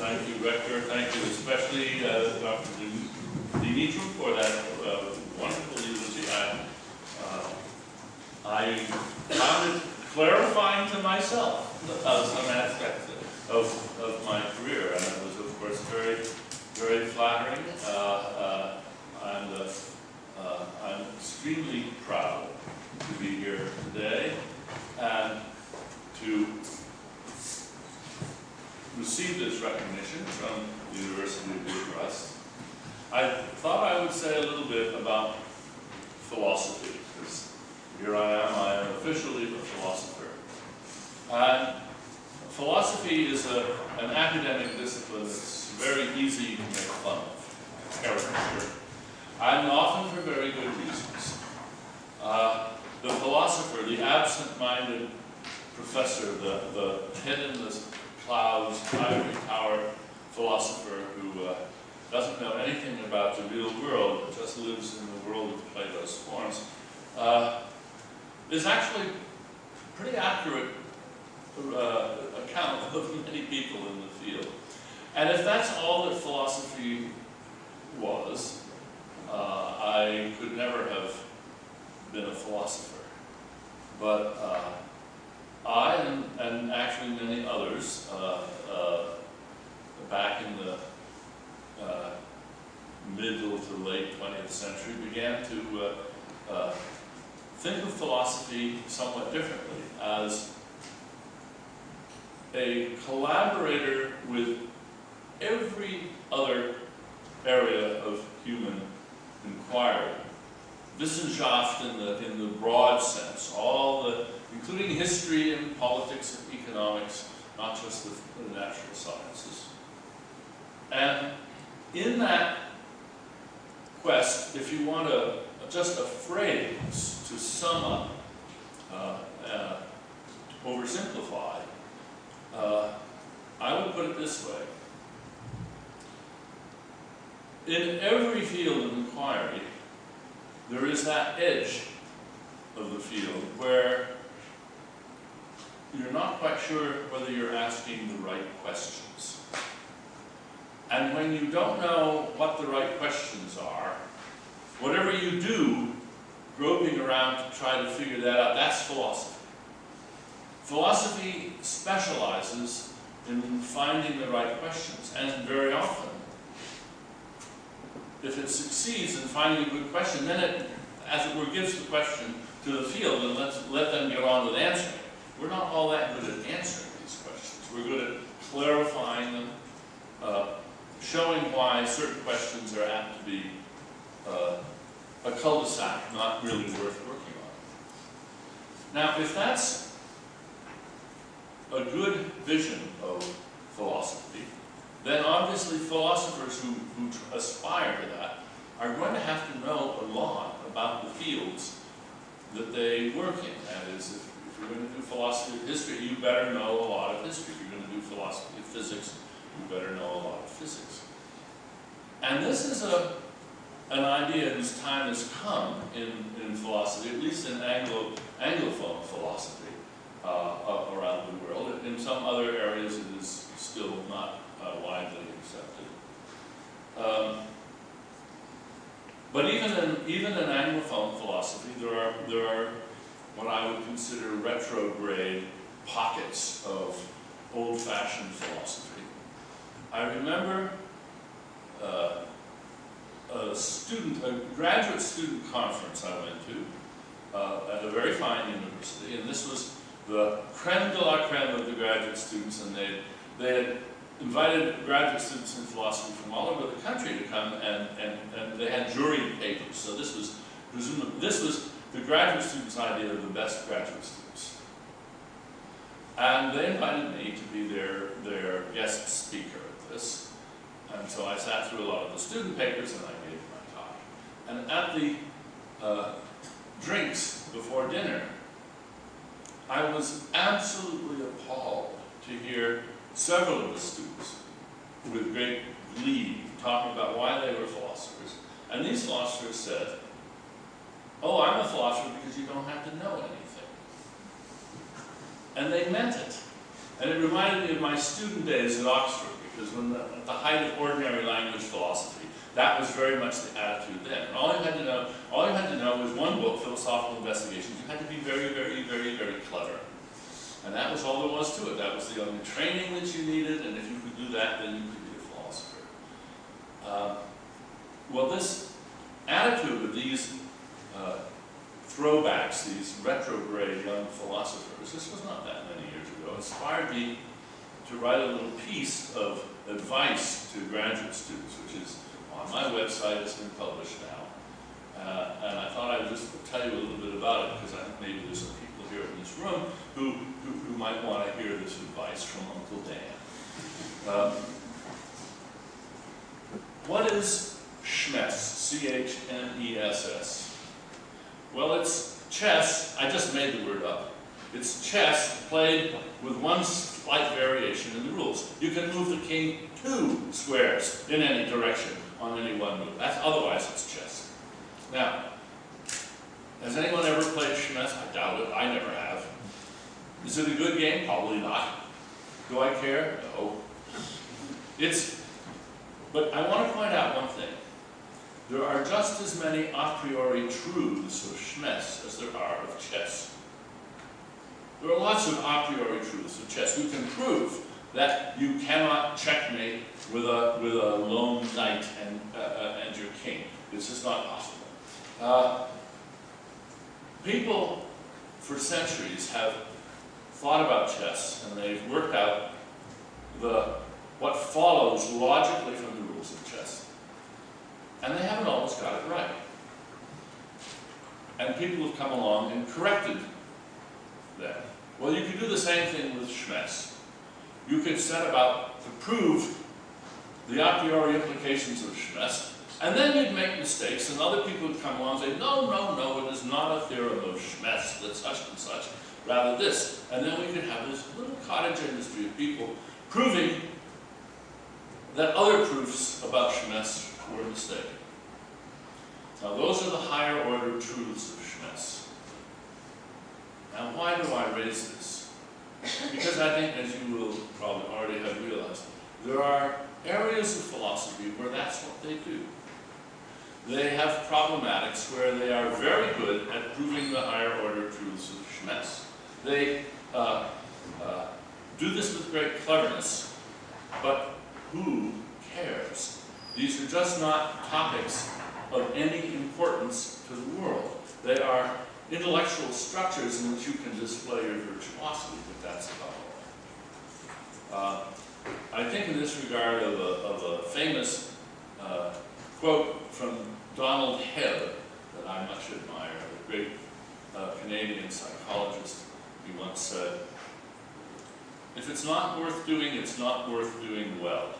Thank you, Rector. Thank you especially Dr. Dennett for that wonderful eulogy. I found it clarifying to myself some aspects of my career, and it was, of course, very, very flattering. I'm extremely proud to be here today and to receive this recognition from the University of Bucharest. I thought I would say a little bit about philosophy, because here I am officially a philosopher. And philosophy is an academic discipline that's very easy to make fun of, caricature, and often for very good reasons. The philosopher, the absent-minded professor, the head in the clouds, ivory tower philosopher who doesn't know anything about the real world, but just lives in the world of Plato's forms, is actually a pretty accurate account of many people in the field. And if that's all that philosophy was, I could never have been a philosopher. But I, and actually many others, back in the middle to late 20th century, began to think of philosophy somewhat differently, as a collaborator with every other area of human inquiry. Wissenschaft in the broad sense, including history and politics and economics, not just the natural sciences. And in that quest, if you want just a phrase to sum up, oversimplify, I would put it this way. In every field of inquiry, there is that edge of the field where you're not quite sure whether you're asking the right questions. And when you don't know what the right questions are, whatever you do, groping around to try to figure that out, that's philosophy. Philosophy specializes in finding the right questions, and very often, if it succeeds in finding a good question, then it, as it were, gives the question to the field and let them get on with answering it. We're not all that good at answering these questions. We're good at clarifying them, showing why certain questions are apt to be a cul-de-sac, not really worth working on. Now, if that's a good vision of philosophy, then obviously philosophers who aspire to that are going to have to know a lot about the fields that they work in. That is, if you're going to do philosophy of history, you better know a lot of history. If you're going to do philosophy of physics, you better know a lot of physics. And this is an idea whose time has come in philosophy, at least in Anglophone philosophy around the world. In some other areas it is still not widely accepted. But even in Anglophone philosophy, there are what I would consider retrograde pockets of old-fashioned philosophy. I remember a graduate student conference I went to at a very fine university, and this was the creme de la creme of the graduate students, and they had invited graduate students in philosophy from all over the country to come, and they had juried papers. So this was the graduate students' idea of the best graduate students. And they invited me to be their guest speaker at this. And so I sat through a lot of the student papers and I gave my talk. And at the drinks before dinner, I was absolutely appalled to hear several of the students with great glee talking about why they were philosophers. And these philosophers said, "Oh, I'm a philosopher because you don't have to know anything." And they meant it. And it reminded me of my student days at Oxford, because is when at the height of ordinary language philosophy. That was very much the attitude then. And all you had to know was one book, Philosophical Investigations. You had to be very, very, very, very clever. And that was all there was to it. That was the only training that you needed, and if you could do that, then you could be a philosopher. Well, this attitude of these throwbacks, these retrograde young philosophers, this was not that many years ago, inspired me to write a little piece of advice to graduate students, which is on my website. It's been published now. And I thought I would just tell you a little bit about it, because I think maybe there's some people here in this room who might want to hear this advice from Uncle Dan. What is Schmess? C-H-M-E-S-S. Well, it's chess. I just made the word up. It's chess played with one slight variation in the rules. You can move the king 2 squares in any direction on any one move. Otherwise, it's chess. Now, has anyone ever played Schmess? I doubt it. I never have. Is it a good game? Probably not. Do I care? No. But I want to point out one thing. There are just as many a priori truths of Schmess as there are of chess. There are lots of a priori truths of chess. You can prove that you cannot checkmate with a lone knight and your king. This is not possible. People for centuries have thought about chess, and they've worked out what follows logically from the rules of chess. And they haven't always got it right. And people have come along and corrected that. Well, you could do the same thing with Schmess. You could set about to prove the a priori implications of Schmess, and then you'd make mistakes, and other people would come along and say, no, no, no, it is not a theorem of Schmess, that such and such, rather this. And then we could have this little cottage industry of people proving that other proofs about Schmess were mistaken. Now, those are the higher order truths of Schmess. Now, why do I raise this? Because I think, as you will probably already have realized, there are areas of philosophy where that's what they do. They have problematics where they are very good at proving the higher order truths of Schmess. They do this with great cleverness, but who cares? These are just not topics of any importance to the world. They are intellectual structures in which you can display your virtuosity, but that's about all. I think in this regard of a famous quote from Donald Hebb that I much admire, a great Canadian psychologist. He once said, "If it's not worth doing, it's not worth doing well."